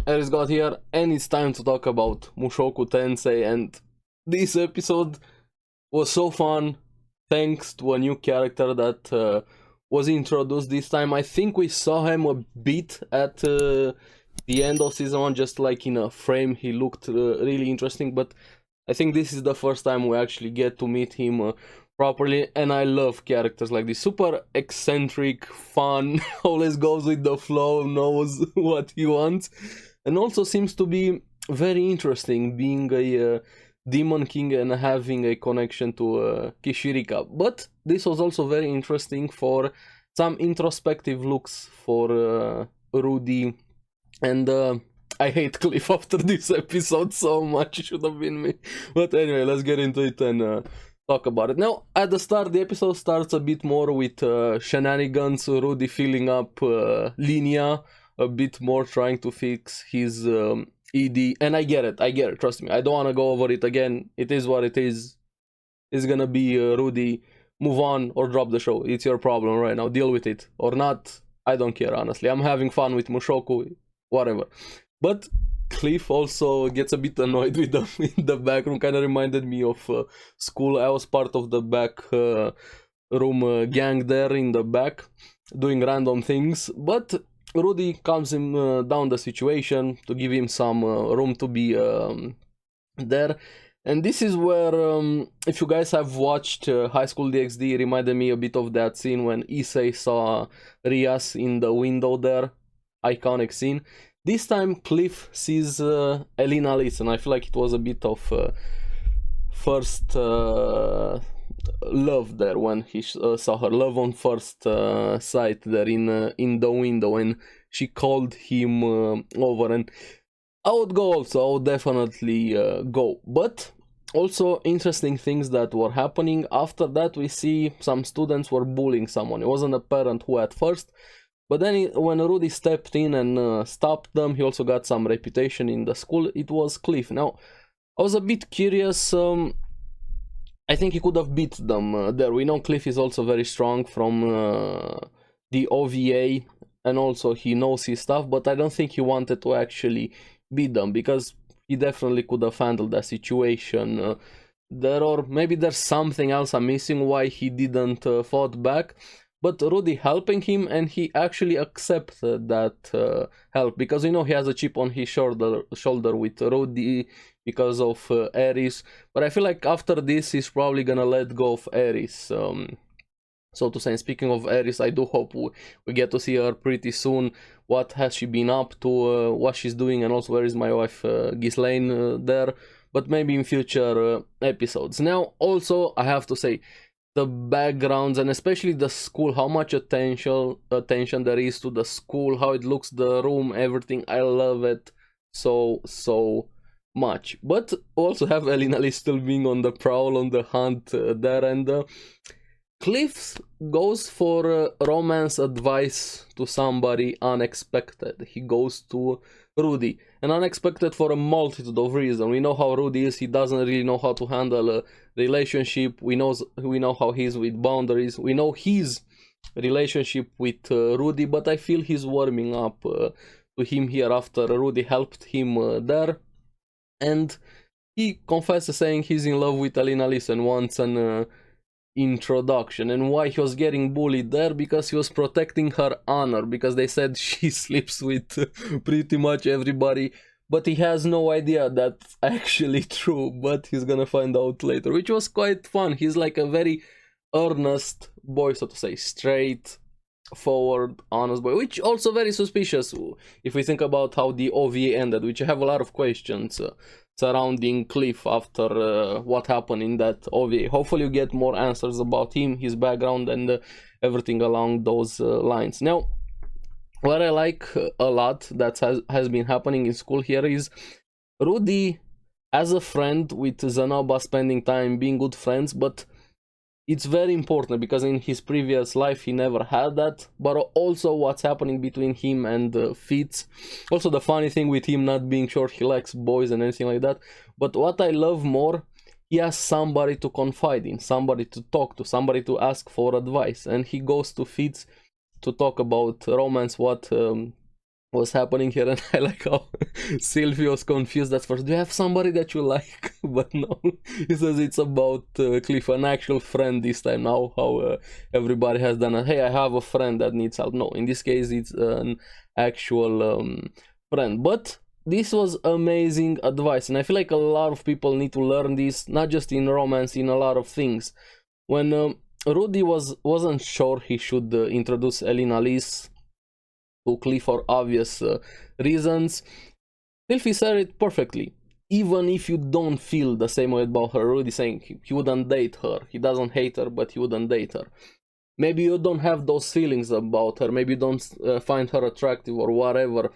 Aries got here, and it's time to talk about Mushoku Tensei, and this episode was so fun thanks to a new character that was introduced this time. I think we saw him a bit at the end of season 1, just like in a frame. He looked really interesting, but I think this is the first time we actually get to meet him properly, and I love characters like this. Super eccentric, fun, always goes with the flow, knows what he wants, and also seems to be very interesting, being a demon king and having a connection to Kishirika. But this was also very interesting for some introspective looks for Rudy, and I hate Cliff after this episode so much. It should have been me. But anyway, let's get into it and talk about it. Now, at the start, the episode starts a bit more with shenanigans, Rudy filling up Linia a bit more, trying to fix his ED. And I get it, trust me. I don't want to go over it again. It is what it is. It's gonna be Rudy. Move on or drop the show. It's your problem right now. Deal with it. Or not, I don't care, honestly. I'm having fun with Mushoku, whatever. But Cliff also gets a bit annoyed with them in the back room. Kind of reminded me of school. I was part of the back room gang there in the back, doing random things. But Rudy calms him down the situation to give him some room to be there. And this is where, if you guys have watched High School DxD, it reminded me a bit of that scene when Issei saw Rias in the window there. Iconic scene. This time Cliff sees Elena Liz, and I feel like it was a bit of first love there when he saw her. Love on first sight there in the window, and she called him over. And I would go also, I would definitely go. But also interesting things that were happening. After that we see some students were bullying someone. It wasn't apparent who at first. But then when Rudy stepped in and stopped them, he also got some reputation in the school. It was Cliff. Now, I was a bit curious. I think he could have beat them there. We know Cliff is also very strong from the OVA, and also he knows his stuff, but I don't think he wanted to actually beat them, because he definitely could have handled that situation there, or maybe there's something else I'm missing why he didn't fought back. But Rudy helping him, and he actually accepted that help, because you know he has a chip on his shoulder with Rudy because of Aries. But I feel like after this he's probably gonna let go of Aries, so to say. And speaking of Aries, I do hope we get to see her pretty soon. What has she been up to, what she's doing, and also where is my wife Ghislaine there. But maybe in future episodes. Now also I have to say, the backgrounds, and especially the school, how much attention there is to the school, how it looks, the room, everything. I love it so much. But also have Elena Lee still being on the prowl, on the hunt there, and Cliff goes for romance advice to somebody unexpected. He goes to Rudy, and unexpected for a multitude of reasons. We know how Rudy is. He doesn't really know how to handle a relationship. We know how he's with boundaries. We know his relationship with Rudy, but I feel he's warming up to him here after Rudy helped him there, and he confesses saying he's in love with Alina Liz and wants an introduction. And why he was getting bullied there? Because he was protecting her honor, because they said she sleeps with pretty much everybody, but he has no idea that's actually true. But he's gonna find out later, which was quite fun. He's like a very earnest boy, so to say, straight forward, honest boy, which also very suspicious if we think about how the OVA ended, which I have a lot of questions surrounding Cliff after what happened in that OVA. Hopefully you get more answers about him, his background, and everything along those lines. Now, what I like a lot that has been happening in school here is Rudy as a friend with Zanoba, spending time, being good friends. But it's very important because in his previous life he never had that. But also what's happening between him and Fitz. Also the funny thing with him not being sure he likes boys and anything like that. But what I love more, he has somebody to confide in, somebody to talk to, somebody to ask for advice. And he goes to Fitz to talk about romance, what was happening here, and I like how Sylvie was confused at first. Do you have somebody that you like? But no, he says it's about Cliff, an actual friend this time. Now how everybody has done it. Hey, I have a friend that needs help. No, in this case it's an actual friend. But this was amazing advice, and I feel like a lot of people need to learn this, not just in romance, in a lot of things. When Rudy wasn't sure he should introduce Elena Liz to Cliff for obvious reasons, Sylvie said it perfectly. Even if you don't feel the same way about her, Rudy saying he wouldn't date her. He doesn't hate her, but he wouldn't date her. Maybe you don't have those feelings about her. Maybe you don't find her attractive or whatever.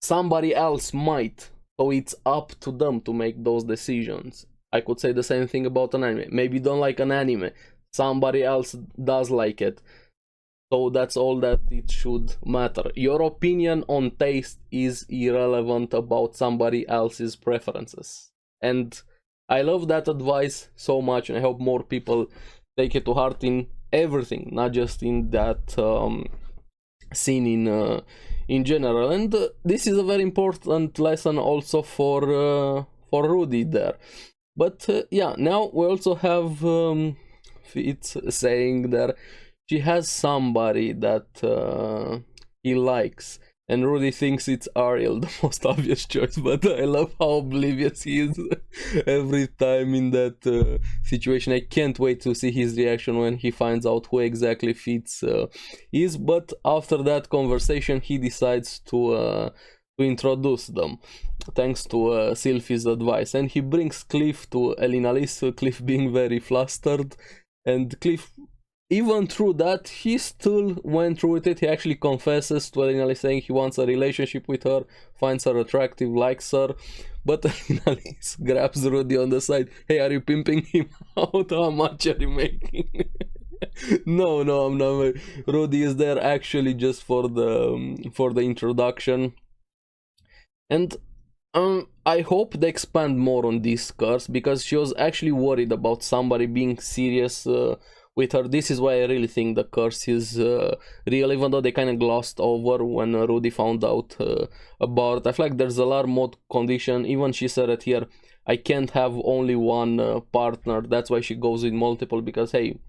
Somebody else might. So it's up to them to make those decisions. I could say the same thing about an anime. Maybe you don't like an anime. Somebody else does like it. So that's all that it should matter. Your opinion on taste is irrelevant about somebody else's preferences. And I love that advice so much, and I hope more people take it to heart in everything, not just in that scene in general. And this is a very important lesson also for Rudy there. But yeah, now we also have Fitz saying there she has somebody that he likes, and Rudy thinks it's Ariel, the most obvious choice, but I love how oblivious he is every time in that situation. I can't wait to see his reaction when he finds out who exactly Fitz is, but after that conversation he decides to introduce them, thanks to Sylvie's advice, and he brings Cliff to Elena Liz, Cliff being very flustered, and Cliff, even through that, he still went through with it. He actually confesses to Elena Liz, saying he wants a relationship with her, finds her attractive, likes her. But Elena Liz grabs Rudy on the side. Hey, are you pimping him out? How much are you making? No, I'm not. Rudy is there actually just for the introduction. And I hope they expand more on this curse, because she was actually worried about somebody being serious with her. This is why I really think the curse is real, even though they kind of glossed over when Rudy found out about it. I feel like there's a lot more condition. Even she said it here, I can't have only one partner. That's why she goes with multiple, because hey,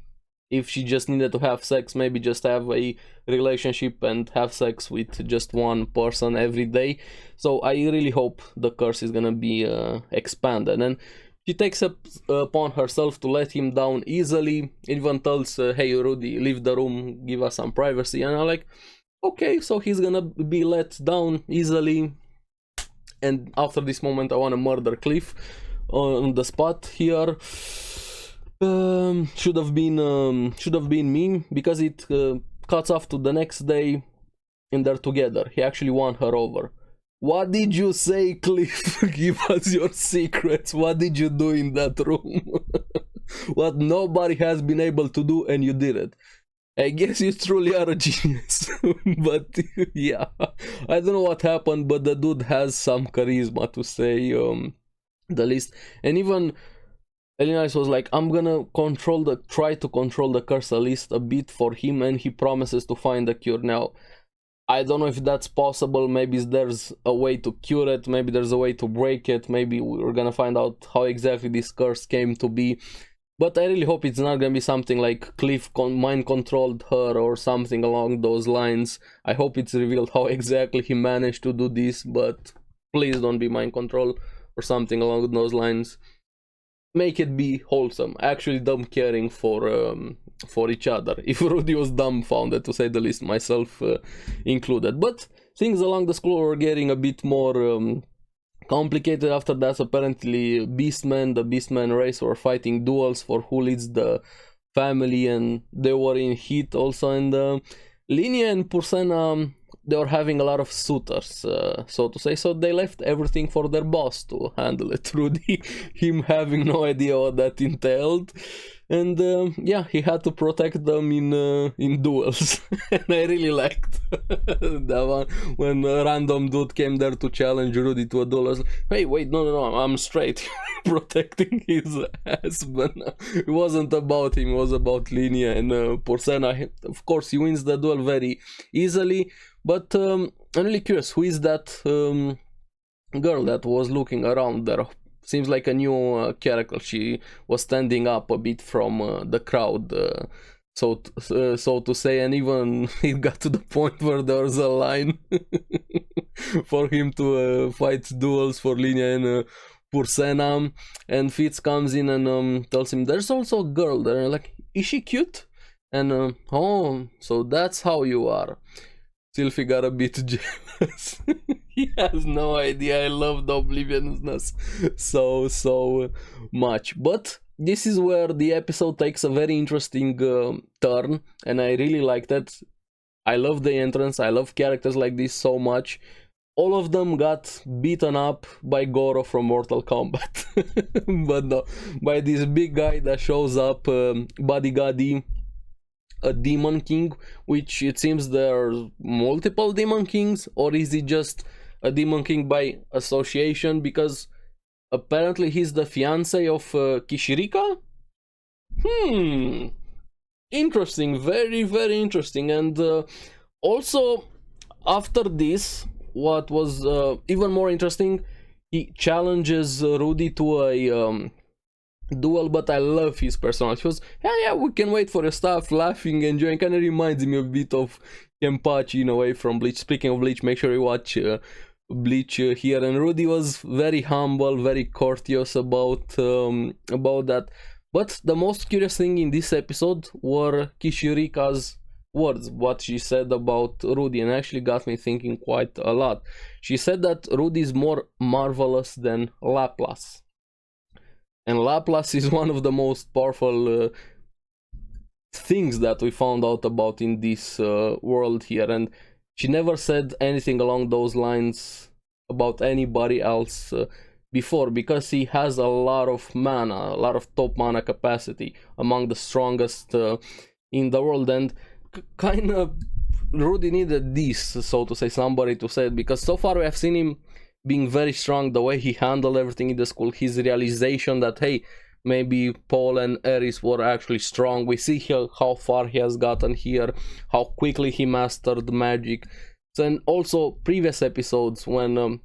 if she just needed to have sex, maybe just have a relationship and have sex with just one person every day. So I really hope the curse is gonna be expanded. And she takes it upon herself to let him down easily, even tells, hey Rudy, leave the room, give us some privacy. And I'm like, okay, so he's gonna be let down easily. And after this moment I wanna murder Cliff on the spot here. Should have been me, because it cuts off to the next day and they're together. He actually won her over. What did you say, Cliff? Give us your secrets. What did you do in that room? What nobody has been able to do, and you did it. I guess you truly are a genius. But yeah, I don't know what happened, but the dude has some charisma, to say the least. And even Elena was like, I'm gonna try to control the curse at least a bit for him, and he promises to find a cure. Now, I don't know if that's possible. Maybe there's a way to cure it, maybe there's a way to break it, maybe we're gonna find out how exactly this curse came to be. But I really hope it's not gonna be something like Cliff mind controlled her or something along those lines. I hope it's revealed how exactly he managed to do this, but please don't be mind control or something along those lines. Make it be wholesome, actually them caring for each other. If Rudy was dumbfounded, to say the least, myself included. But things along the school were getting a bit more complicated after that. Apparently the Beastman race were fighting duels for who leads the family, and they were in heat also. And Linia and Pursena, they were having a lot of suitors, so to say, so they left everything for their boss to handle it. Rudy, him having no idea what that entailed. and yeah, he had to protect them in duels. And I really liked that one when a random dude came there to challenge Rudy to a duel. I was like, hey, wait, no, I'm straight. Protecting his husband. It wasn't about him, it was about Linia and Porcena. Of course, he wins the duel very easily, but I'm really curious, who is that girl that was looking around there? Seems like a new character. She was standing up a bit from the crowd, so to say, and even it got to the point where there was a line for him to fight duels for Linia and Porcena, and Fitz comes in and tells him there's also a girl there. Like, is she cute? And oh, so that's how you are. Sylphie got a bit jealous. He has no idea I love the obliviousness so much. But this is where the episode takes a very interesting turn, and I really like that. I love the entrance, I love characters like this so much. All of them got beaten up by Goro from Mortal Kombat. But no, by this big guy that shows up, Bodyguardy, a Demon King, which it seems there are multiple Demon Kings, or is he just a Demon King by association? Because apparently he's the fiance of Kishirika? Interesting, very, very interesting. And also, after this, what was even more interesting, he challenges Rudy to a duel, but I love his personality. He was, yeah, we can wait for your stuff, laughing, enjoying. Kind of reminds me a bit of Kenpachi in a way from Bleach. Speaking of Bleach, make sure you watch Bleach here. And Rudy was very humble, very courteous about that. But the most curious thing in this episode were Kishirika's words, what she said about Rudy, and actually got me thinking quite a lot. She said that Rudy is more marvelous than Laplace. And Laplace is one of the most powerful things that we found out about in this world here. And she never said anything along those lines about anybody else before, because he has a lot of mana, a lot of top mana capacity, among the strongest in the world. And kind of Rudy needed this, so to say, somebody to say it, because so far we have seen him being very strong, the way he handled everything in the school, his realization that, hey, maybe Paul and Ares were actually strong. We see how far he has gotten here, how quickly he mastered magic. So, and also previous episodes when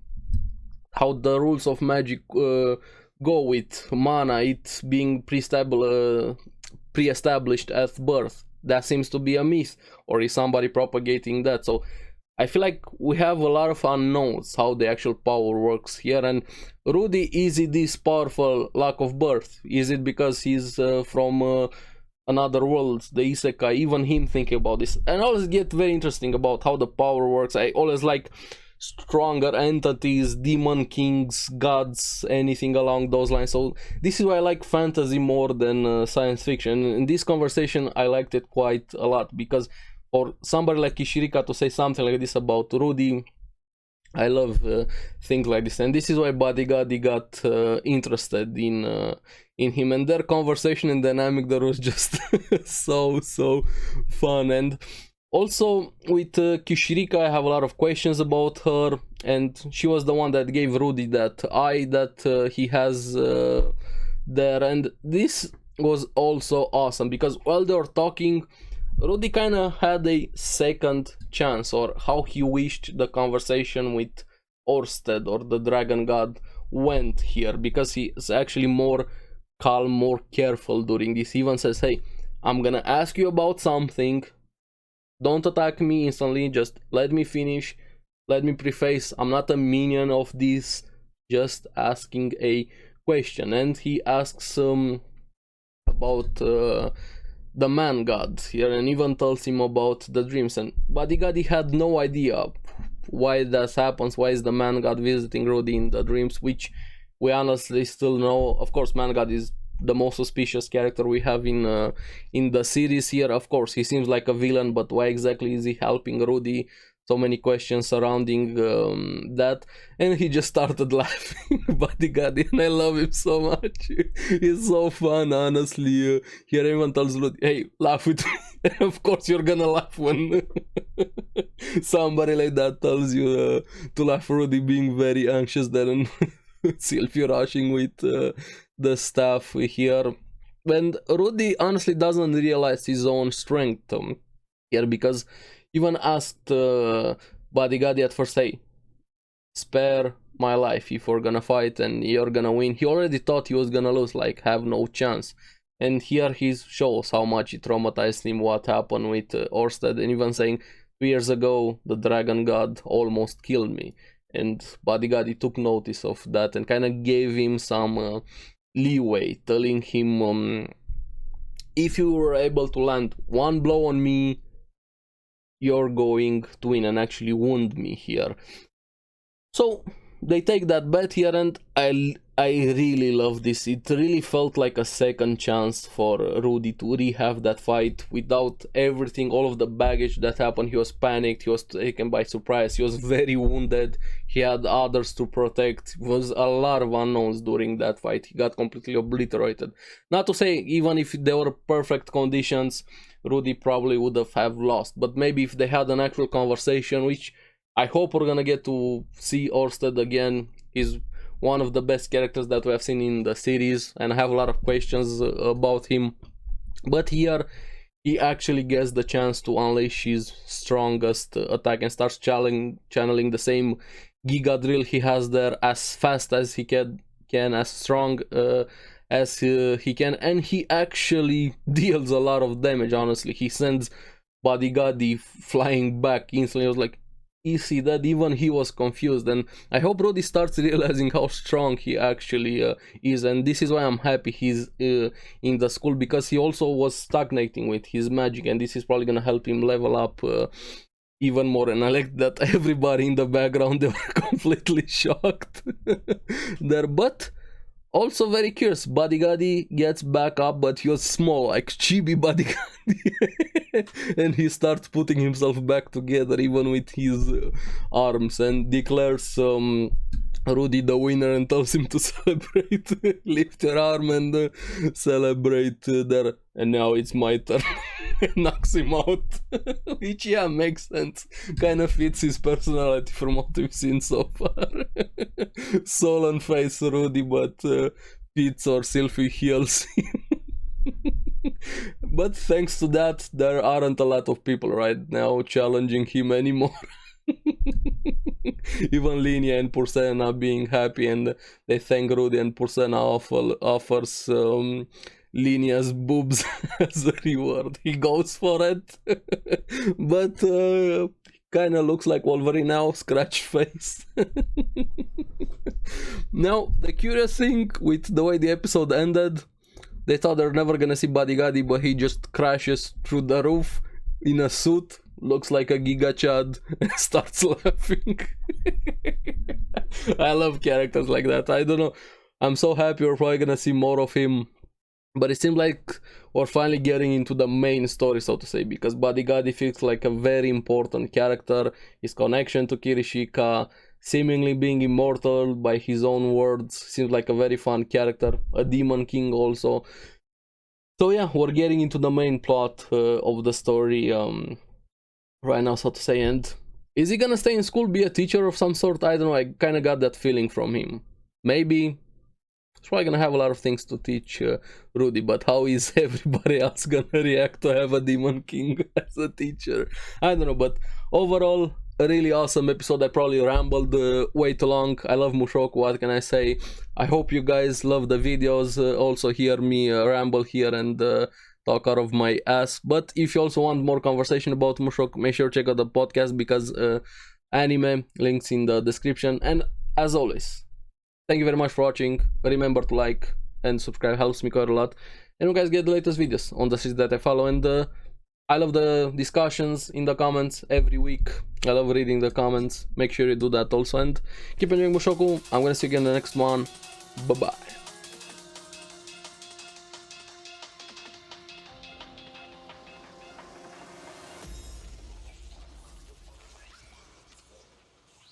how the rules of magic go with mana, it's being pre-established at birth. That seems to be a myth, or is somebody propagating that? So I feel like we have a lot of unknowns how the actual power works here. And Rudy, is it this powerful lack of birth? Is it because he's from another world, the Isekai? Even him thinking about this. And I always get very interesting about how the power works. I always like stronger entities, demon kings, gods, anything along those lines. So this is why I like fantasy more than science fiction. In this conversation, I liked it quite a lot, because for somebody like Kishirika to say something like this about Rudy, I love things like this. And this is why Bodyguardy got interested in him, and their conversation and dynamic there was just so fun. And also with Kishirika, I have a lot of questions about her, and she was the one that gave Rudy that eye that he has there. And this was also awesome, because while they were talking, Rudy kind of had a second chance, or how he wished the conversation with Orsted, or the dragon god, went here, because he is actually more calm, more careful during this. He even says, hey, I'm gonna ask you about something, don't attack me instantly, just let me finish, let me preface, I'm not a minion of this, just asking a question. And he asks about the man god here, and even tells him about the dreams. And Bodyguardy had no idea why that happens, why is the man god visiting Rudy in the dreams, which we honestly still know. Of course, man god is the most suspicious character we have in the series here. Of course, he seems like a villain, but why exactly is he helping Rudy? so many questions surrounding that, and he just started laughing. Bodyguard, and I love him so much. He's so fun, honestly. Here everyone tells Rudy, hey, laugh with me. Of course you're gonna laugh when somebody like that tells you to laugh. Rudy being very anxious there, and Sylvie rushing with the stuff here. And Rudy honestly doesn't realize his own strength here, because even asked Bodyguard at first, hey, spare my life if we're gonna fight and you're gonna win. He already thought he was gonna lose, like have no chance. And here he shows how much it traumatized him, what happened with Orsted, and even saying 2 years ago the dragon god almost killed me. And Bodyguard, he took notice of that and kind of gave him some leeway, telling him if you were able to land one blow on me, you're going to win, and actually wound me here. So they take that bet here, and I really love this. It really felt like a second chance for Rudy to re-have that fight without everything, all of the baggage that happened. He was panicked, he was taken by surprise, he was very wounded, he had others to protect. It was a lot of unknowns during that fight. He got completely obliterated. Not to say even if there were perfect conditions, Rudy probably would have lost, but maybe if they had an actual conversation, which I hope we're gonna get to see Orsted again. He's one of the best characters that we have seen in the series, and I have a lot of questions about him. But here, he actually gets the chance to unleash his strongest attack and starts channeling the same Giga drill he has there as fast as he can as strong as he can, and he actually deals a lot of damage. Honestly, he sends Bodyguard flying back instantly. I was like, you see that even he was confused, and I hope Rudy starts realizing how strong he actually is, and this is why I'm happy he's in the school, because he also was stagnating with his magic, and this is probably gonna help him level up even more. And I like that everybody in the background, they were completely shocked there, but also very curious. Bodyguard gets back up, but he was small, like chibi Bodyguard. And he starts putting himself back together even with his arms, and declares Rudy the winner and tells him to celebrate. Lift your arm and celebrate there. And now it's my turn. Knocks him out. Which, yeah, makes sense. Kind of fits his personality from what we've seen so far. Sullen face Rudy, but Pete or Sylvie heals him. But thanks to that, there aren't a lot of people right now challenging him anymore. Even Linia and Pursena being happy, and they thank Rudy, and Pursena offers Linia's boobs as a reward. He goes for it. But kinda looks like Wolverine now, scratch face. Now, the curious thing with the way the episode ended, they thought they're never gonna see Bodyguard, but he just crashes through the roof in a suit, looks like a GIGACHAD, and starts laughing. I love characters like that. I don't know, I'm so happy we're probably gonna see more of him. But it seems like we're finally getting into the main story, so to say, because Bodyguard feels like a very important character. His connection to Kirishika, seemingly being immortal by his own words, seems like a very fun character. A demon king also. So yeah, we're getting into the main plot of the story right now, so to say. And is he gonna stay in school, be a teacher of some sort? I don't know, I kind of got that feeling from him. Maybe he's probably gonna have a lot of things to teach Rudy, but how is everybody else gonna react to have a demon king as a teacher? I don't know, but overall, a really awesome episode. I probably rambled way too long. I love Mushoku, what can I say? I hope you guys love the videos, also hear me ramble here and talk out of my ass. But if you also want more conversation about Mushoku, make sure to check out the podcast, because anime, links in the description. And as always, thank you very much for watching. Remember to like and subscribe, helps me quite a lot. And you guys get the latest videos on the series that I follow, and I love the discussions in the comments every week. I love reading the comments. Make sure you do that also, and keep enjoying Mushoku. I'm gonna see you again in the next one. Bye bye.